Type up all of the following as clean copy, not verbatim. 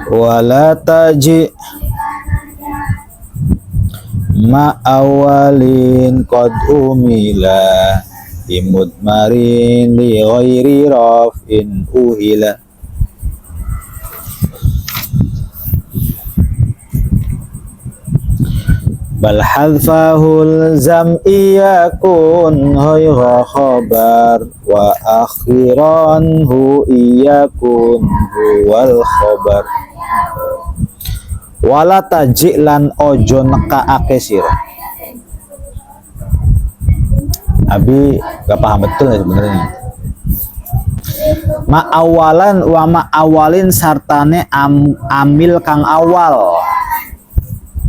Wala taji ma awalin qad umila imudmarin li ghairi raf'in uhila. Bal hadfahul zam'i yakun ghayra khabar wa akhiranhu iyakun huwal khabar. Wala taji lan ojo nekaake sira. Abi gak paham betul ya sebenarnya. Ma awalan wa ma awalin sartane amil kang awal.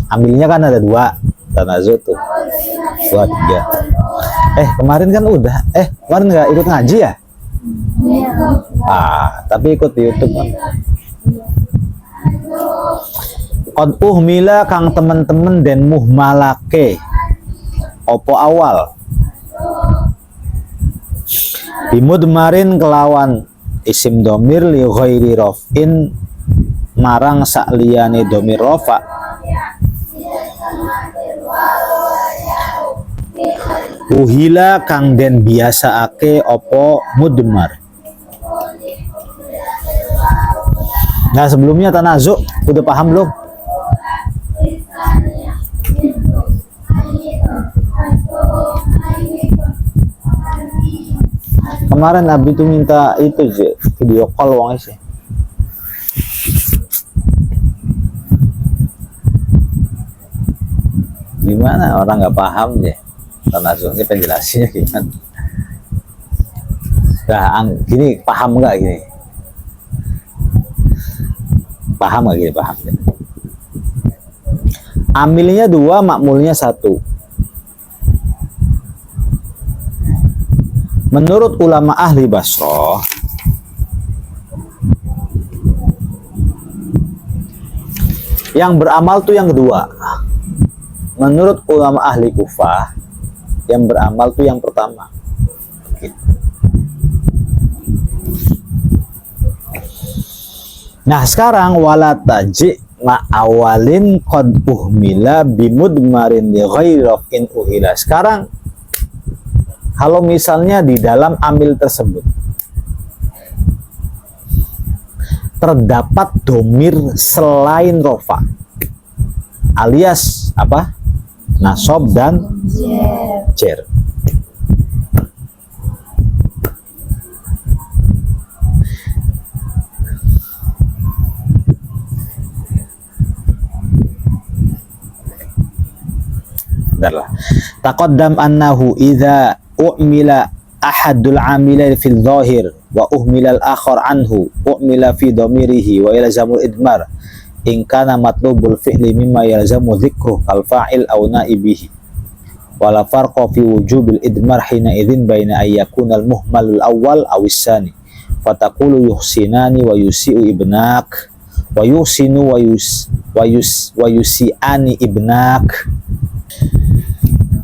Ambilnya kan ada dua, tanazu tuh 2, 3. Kemarin kan udah, kemarin nggak ikut ngaji ya? Tapi ikut di YouTube kan. Qad uhmila kang temen-temen den muhmalake opo awal bimudmarin kelawan isim domir li ghairi raf'in marang sakliyane domir rafa. Uhila kang den biasaake opo mudmar. Nah sebelumnya tanazu udah paham belum? Kemarin Abi tuh minta itu sih video call wong sih. Gimana orang nggak paham deh tanazu ini penjelasannya gimana? Nah, gini paham nggak gini? Paham nggak gini? Paham deh. Amilnya 2, makmulnya 1. Menurut ulama ahli Basrah, yang beramal tuh yang kedua. Menurut ulama ahli Kufah, yang beramal tuh yang pertama. Nah sekarang wala taji ma awalin qad uhmila bimudmarin li ghairi raf'in uhila. Sekarang kalau misalnya di dalam amil tersebut terdapat domir selain rofa alias apa? Nasob dan jer. Bentarlah. Taqaddam annahu idza u'mila ahadul amilain fil zahir wa uhmila al-akhar anhu u'mila fi dhamirihi wa yalzamul idmar in kana matlubul fi'li mimma yalzamu dzikruhu kal fa'il aw naibihi wala farqa fi wujubil idmar hina idzin baina ay yakuna al-muhmalul awwal aw as-sani fataqulu yuhsinani wa yusi'u ibnak wa yusinu wa yusi'ani ibnak.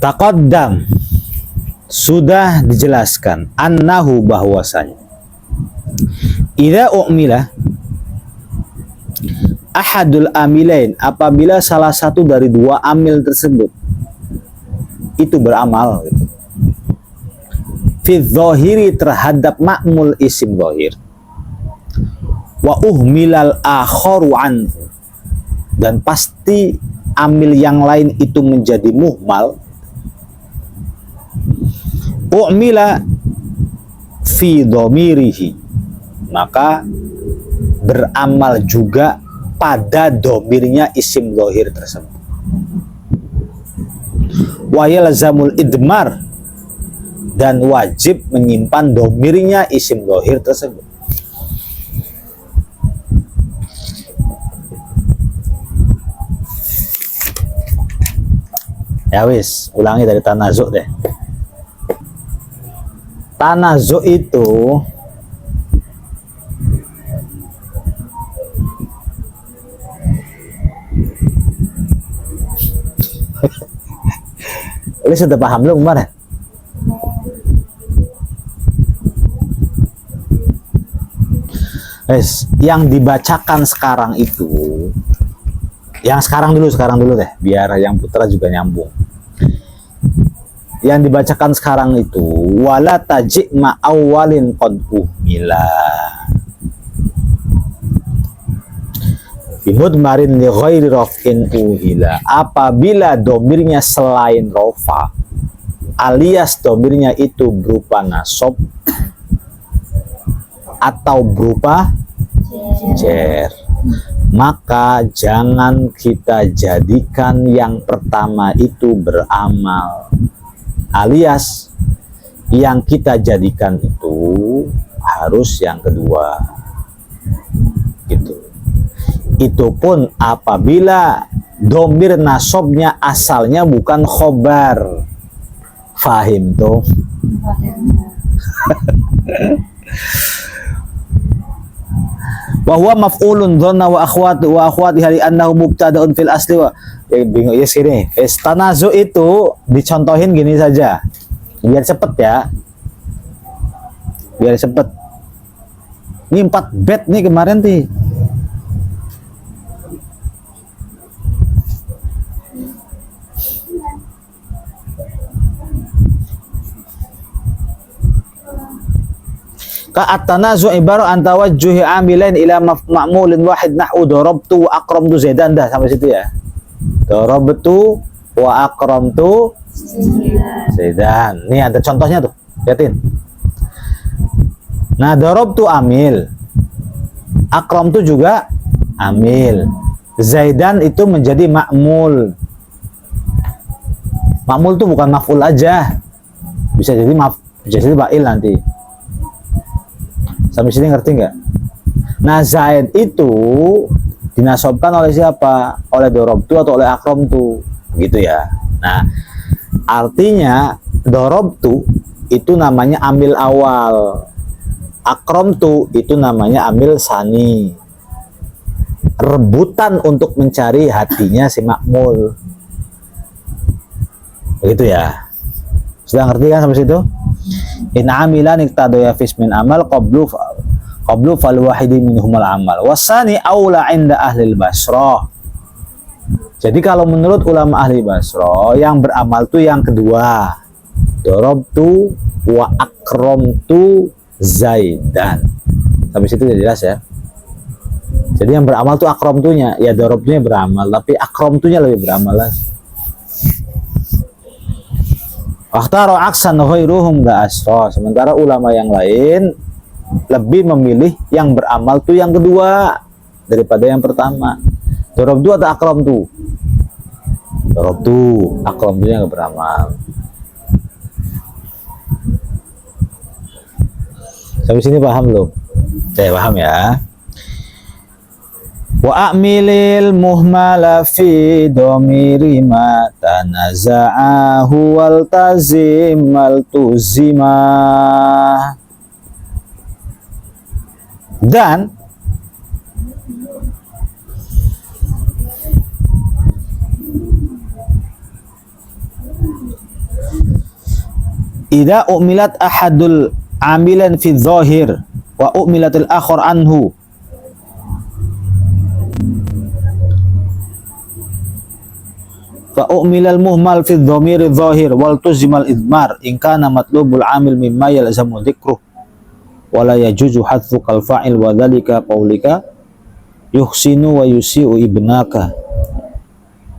Taqaddam sudah dijelaskan annahu bahwasanya idza u'mila ahadul amilain apabila salah satu dari 2 amil tersebut itu beramal gitu. Fi dzahiri terhadap makmul isim dzahir wa uhmilal akharu anhu dan pasti amil yang lain itu menjadi muhmal. U'mila fi dhamirihi maka beramal juga pada domirnya isim dhahir tersebut. Wa yalzamul idmar dan wajib menyimpan domirnya isim dhahir tersebut. Ya wis, ulangi dari tanazu deh. Tanazu itu lu sudah paham belum kemarin? Yang dibacakan sekarang itu, yang sekarang dulu deh, biar yang putra juga nyambung. Yang dibacakan sekarang itu wala taji' ma'awwalin qad uhmila bimudmarin li ghairi raf'in uhila. Apabila domirnya selain rofa alias domirnya itu berupa nasab atau berupa jer, maka jangan kita jadikan yang pertama itu beramal, alias yang kita jadikan itu harus yang kedua gitu. Itu pun apabila domir nasobnya asalnya bukan khobar. Fahim tuh. Bahwa maf'ulun dhanna wa akhwati hari annahu mubtada'un fil asli wa bingung ya sini. Tanazu itu dicontohin gini saja. Biar cepet ya. Biar cepet. Ini 4 bait nih kemarin nih. At-tanazu' ibarat an tawajjuhi amilain ila ma'mulin wahid nahwu darabtu wa akramtu Zaidan. Dah sampai situ ya. Darabtu wa akramtu Zaidan. Nih ada contohnya tuh. Lihatin. Nah, darabtu amil. Akramtu juga amil. Zaidan itu menjadi ma'mul. Ma'mul itu bukan maf'ul aja. Bisa jadi fa'il nanti. Sampai sini ngerti nggak? Nah, Zaid itu dinasobkan oleh siapa? Oleh dorobtu atau oleh akramtu, gitu ya. Nah, artinya dorobtu itu namanya amil awal, akramtu itu namanya amil sani. Rebutan untuk mencari hatinya si makmul, begitu ya. Sudah ngerti kan sampai situ? In amilan iqtadaya fismin amal qablu fal wahidi minhumal amal wasani aula inda ahli Basrah. Jadi kalau menurut ulama ahli Basrah yang beramal itu yang kedua, darabtu wa akramtu Zaidan. Sampai situ udah jelas ya. Jadi yang beramal tuh akramtunya, ya darabtunya beramal, tapi akramtunya lebih beramal lah. Akhtaro aksan ghairuhum la asra. Sementara ulama yang lain lebih memilih yang beramal tuh yang kedua daripada yang pertama. Darabtu atau akramtu? Darabtu, akramtunya nggak beramal. Sampai sini paham belum? Saya paham ya. Wa a'milil muhmala fi domiri ma tanaza'ahu wal tazim mal tuzima. Dan idza umilat ahadul amilan fi dhahir wa umilatil akhar anhu fa umilal muhmal fi dhamiri dhahir wal tuzimal idmar in kana matlubul amil mimma yalzamu dzikruh wala yajuzu hadfu kal fa'il wa dzalika qaulika yuhsinu wa yusi'u ibnaka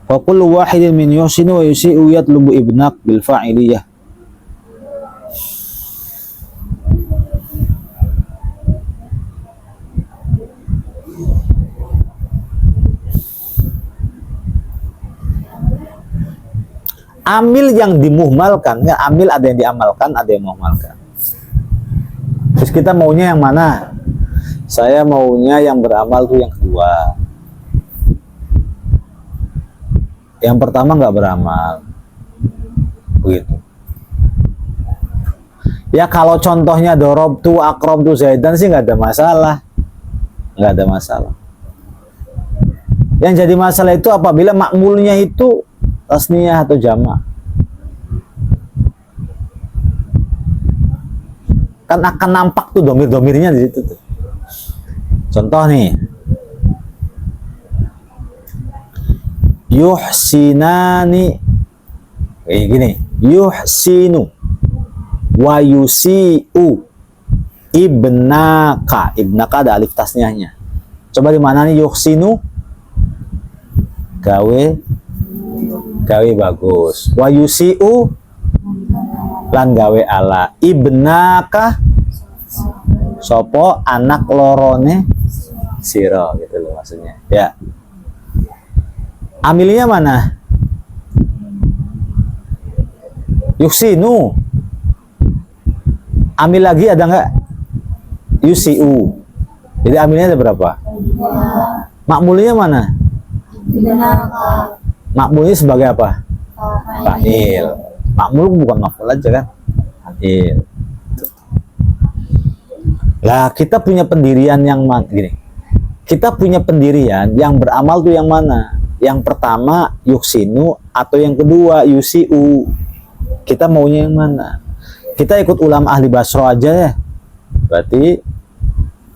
fa kullu wahidin min yuhsinu wa yusi'u yatlubu ibnak bil fa'iliyah. Amil yang dimuhmalkan, ya amil ada yang diamalkan, ada yang muhmalkan. Terus kita maunya yang mana? Saya maunya yang beramal tuh yang kedua. Yang pertama nggak beramal, begitu. Ya kalau contohnya dorobtu, akramtu Zaidan sih nggak ada masalah, nggak ada masalah. Yang jadi masalah itu apabila makmulnya itu tasniyah atau jamak, kan akan nampak tuh domir-domirnya di situ tuh. Contoh nih. Yuhsinani. Kayak gini. Yuhsinu wa yusi'u ibnaka. Ibnaka ada alif tasniahnya. Coba di mana nih yuhsinu? Gawe bagus. Wa yusi'u lan gawe ala. Ibnaka sopo anak lorone siro gitu loh maksudnya. Ya. Amilnya mana? Yuhsinu. Amil lagi ada nggak? Yusi'u. Jadi amilnya ada berapa? Makmulnya mana? Makmulnya sebagai apa? Fa'il. Makmul bukan makmul aja kan? Fa'il. Lah kita punya pendirian yang gini. Kita punya pendirian yang beramal tuh yang mana? Yang pertama yuhsinu atau yang kedua yusi'u. Kita maunya yang mana? Kita ikut ulama ahli Basro aja ya. Berarti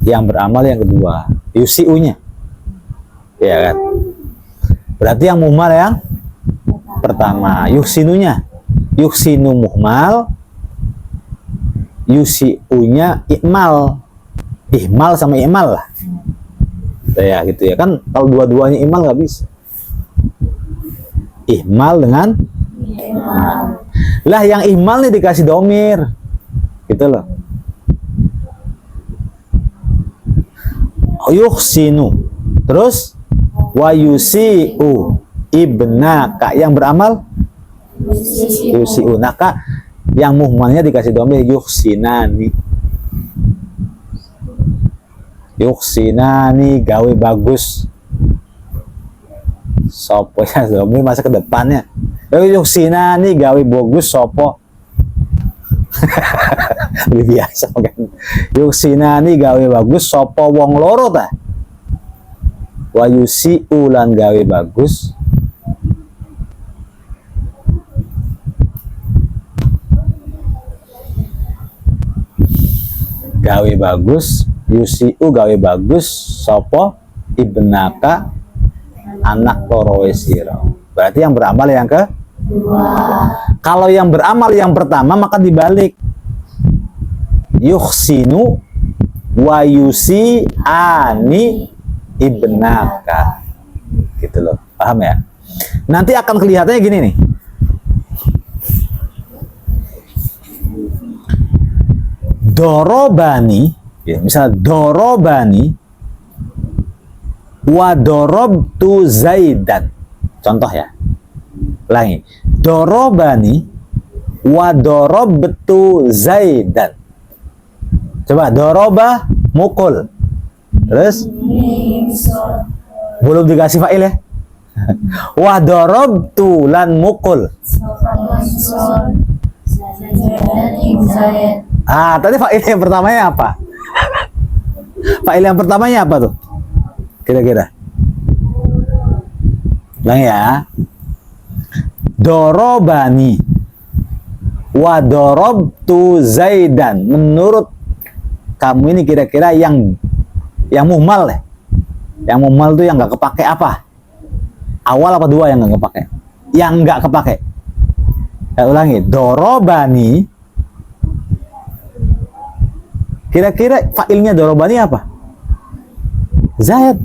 yang beramal yang kedua, yusi'unya. Ya kan? Berarti yang muhmal yang pertama, yuhsinunya. Yuhsinu muhmal, yusi'unya ikmal. Ihmal sama ikmal lah. Ya gitu ya kan, kalau dua-duanya ikmal nggak bisa. Ihmal dengan lah yang ihmal nih dikasih domir gitu loh. Yuhsinu terus wa yusi'u ibnaka yang beramal yusi'u naka yang muhmalnya dikasih domir yuhsinani. Yuhsinani gawe bagus. Sopo ya domir masa ke depannya. Yuhsinani gawe bagus sopo. Lebih biasa kan. Yuhsinani gawe bagus sopo wong loro ta. Wa yusi'u lan gawe bagus yusi'u gawe bagus sopo ibnaka anak loro sira. Berarti yang beramal yang kedua. Kalau yang beramal yang pertama maka dibalik. Yuhsinu wa yusi'ani ibnaka. Gitu loh. Paham ya? Nanti akan kelihatannya gini nih. Dorobani, ya, misal dorobani wa dorobtu Zaidan. Contoh ya. Ulangi. Dorobani wa dorobtu Zaidan. Coba doroba mukul. Terus belum dikasih fa'il ya. Wa dorobtu lan mukul. Tadi fa'il yang pertamanya apa? Fa'il yang pertamanya apa tuh? Kira-kira. Ulang ya. Dorobani wa dorobtu Zaidan. Menurut kamu ini kira-kira yang muhmal ya? Yang muhmal tuh yang nggak kepake apa? Awal apa dua yang nggak kepake? Yang nggak kepake. Ulangi. Dorobani. Kira-kira fa'ilnya dorobani apa? Zaid.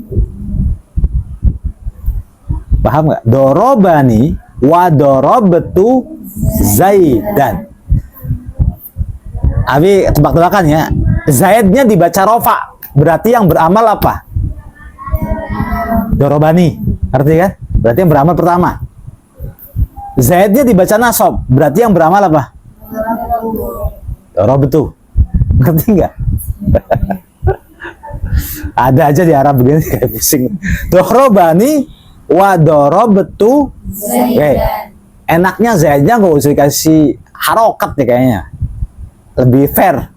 Paham nggak? Dorobani wa dorobtu Zaidan. Abi tebak-tebakan ya. Zaidnya dibaca rofa. Berarti yang beramal apa? Dorobani. Arti kan? Berarti yang beramal pertama. Zaidnya dibaca nasab. Berarti yang beramal apa? Dorobtu. Ngerti nggak? Ada aja di Arab begini kayak pusing. Dorobani wa dorobtu. Oke. Enaknya Zaidnya nggak usah dikasih harokat ya kayaknya. Lebih fair.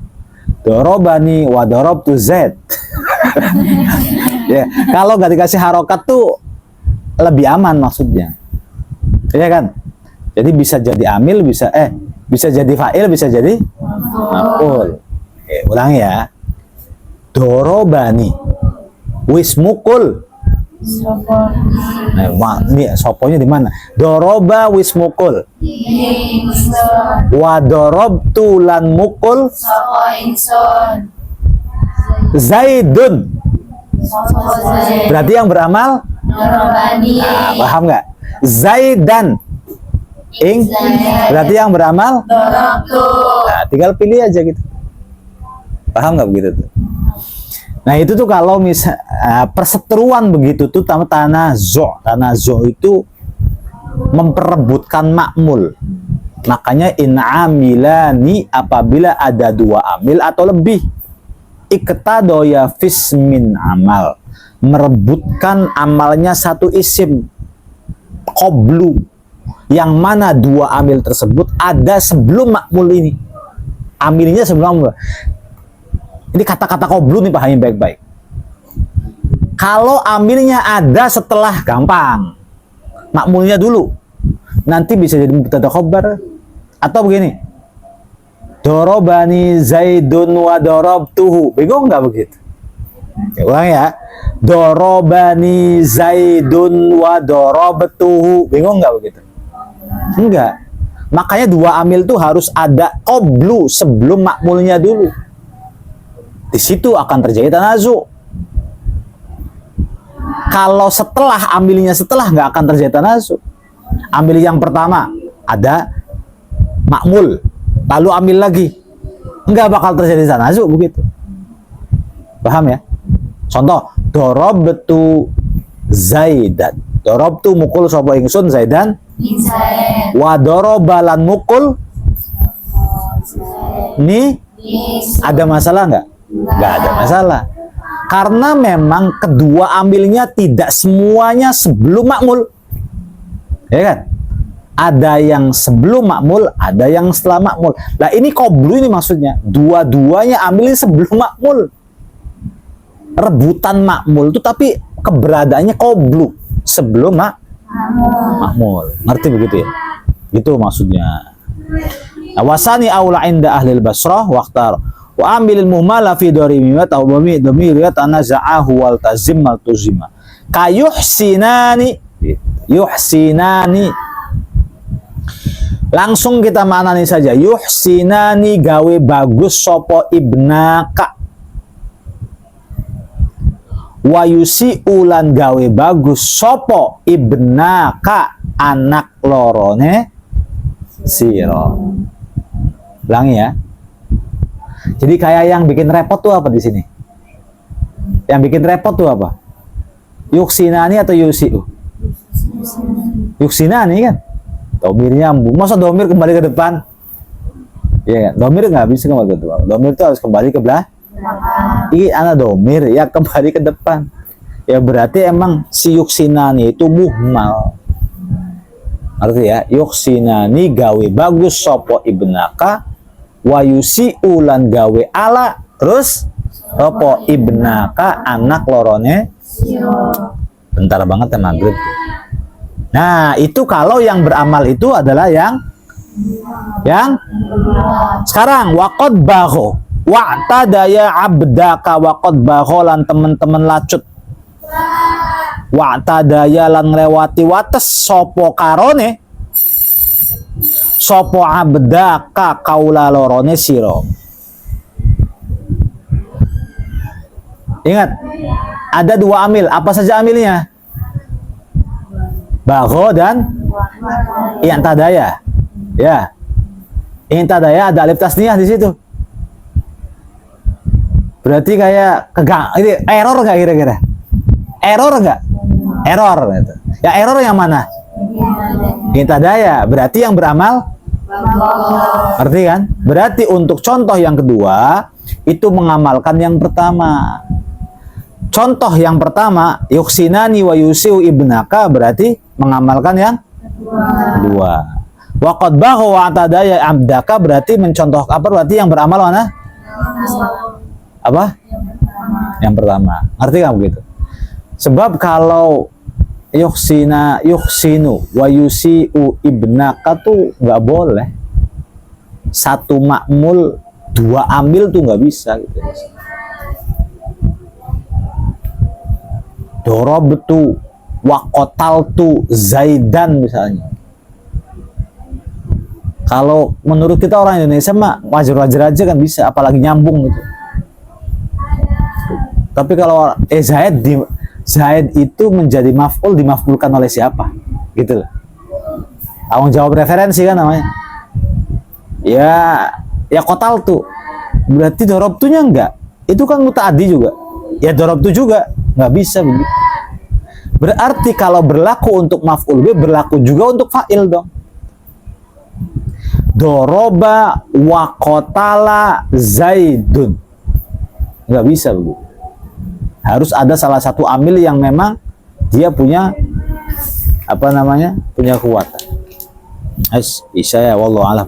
Dorobani wa dorobtu Zaid. Ya, kalau nggak dikasih harokat tuh lebih aman maksudnya. Iya kan? Jadi bisa jadi amil, bisa jadi fa'il, bisa jadi maf'ul. Ulang ya. Dorobani wis mukul. Nah, ini soponya di mana? Doroba wis mukul. Wa dorobtu lan mukul. Zaidun. Berarti yang beramal? Nah, paham nggak? Zaidan. Berarti yang beramal? Nah, tinggal pilih aja gitu. Paham nggak begitu tuh? Nah itu tuh kalau misal perseteruan begitu tuh tanazo itu memperebutkan makmul. Makanya in amilani apabila ada dua amil atau lebih, iqtadoya fismin amal, merebutkan amalnya satu isim qablu, yang mana dua amil tersebut ada sebelum makmul ini. Amilnya sebelum makmul. Ini kata-kata qablu nih, pahami baik-baik. Kalau amilnya ada setelah, gampang. Makmulnya dulu. Nanti bisa jadi mubtada khabar. Atau begini. Dorobani Zaidun wa dorobtuhu. Bingung nggak begitu? Ulang ya. Dorobani Zaidun wa dorobtuhu. Bingung nggak begitu? Enggak. Makanya dua amil tuh harus ada qablu sebelum makmulnya dulu. Di situ akan terjadi tanazu. Kalau setelah ambilnya setelah, nggak akan terjadi tanazu. Ambil yang pertama ada makmul, lalu ambil lagi, nggak bakal terjadi tanazu begitu. Paham ya? Contoh, dorobtu Zaidan. Dorobtu mukul sapa ingsun Zaidan. Wa dorobalan mukul ni. Ada masalah nggak? Nggak ada masalah. Karena memang kedua ambilnya tidak semuanya sebelum makmul. Ya kan? Ada yang sebelum makmul, ada yang setelah makmul. Nah ini qablu ini maksudnya. Dua-duanya ambilin sebelum makmul. Rebutan makmul itu tapi keberadaannya qablu. Sebelum makmul. Ngerti begitu ya? Itu maksudnya. Wasani aula inda ahlil basrah waqtar. Wa ambilil muhmala fi dorimimat au domiriyat anaza'ahu wal tazim mal tuzima kayuhsinani yuhsinani. Langsung kita maknani saja. Yuhsinani gawe bagus sopo ibnaka, wa yusi ulan gawe bagus sopo ibnaka anak lorone siro. Ulangi ya. Jadi kayak yang bikin repot tuh apa di sini? Yang bikin repot tuh apa? Yuksinani atau yusiu? Yuksinani kan? Domir nyambung. Masa domir kembali ke depan? Iya kan? Domir nggak bisa kembali ke depan. Domir itu harus kembali ke belakang. Ini anak domir ya kembali ke depan. Ya berarti emang si yuksinani itu muhmal. Arti ya, yuksinani gawe bagus sopo ibnaka. Wa yusi ulan gawe ala terus opo ibnaka anak lorone. Bentar banget ya maghrib. Nah itu kalau yang beramal itu adalah yang sekarang waqad baho wa'tadaya abdaka waqad baho lan temen-temen lacut wa'tadaya lan nglewati wates sopo karone sopo abdaka kaula lorone siro. Ingat, ada dua amil. Apa saja amilnya? Bagho dan i'tadaya. Ya. I'tadaya ada alif tasniyah di situ. Berarti kayak ini error nggak kira-kira? Error nggak? Error gitu. Ya error yang mana? I'tadaya. Berarti yang beramal Ngerti kan? Berarti untuk contoh yang kedua itu mengamalkan yang pertama. Contoh yang pertama, yuksinani wa yusiu ibnaka, berarti mengamalkan yang kedua. Wa qad bahu wa atadaya abdaka, berarti mencontoh apa? Berarti yang beramal mana? Apa? Yang pertama. Ngerti kan begitu? Sebab kalau yuksinu wa yusiu ibnaka tuh nggak boleh. Satu makmul dua amil tuh nggak bisa gitu. dorobtu wa qataltu Zaidan misalnya. Kalau menurut kita orang Indonesia mah wajar-wajar aja kan bisa, apalagi nyambung gitu. Tapi kalau Zaid itu menjadi maf'ul, dimaf'ulkan oleh siapa? Gitu loh. Tanggung jawab referensi kan namanya. Ya qataltu. Berarti dorobtunya enggak. Itu kan muta'addi juga. Ya dorobtu juga, nggak bisa begitu. Berarti kalau berlaku untuk maf'ul bih, berlaku juga untuk fa'il dong. Doroba wa qatala Zaidun. Nggak bisa begitu. Harus ada salah satu amil yang memang dia punya punya kekuatan. Isya ya wallahu alam.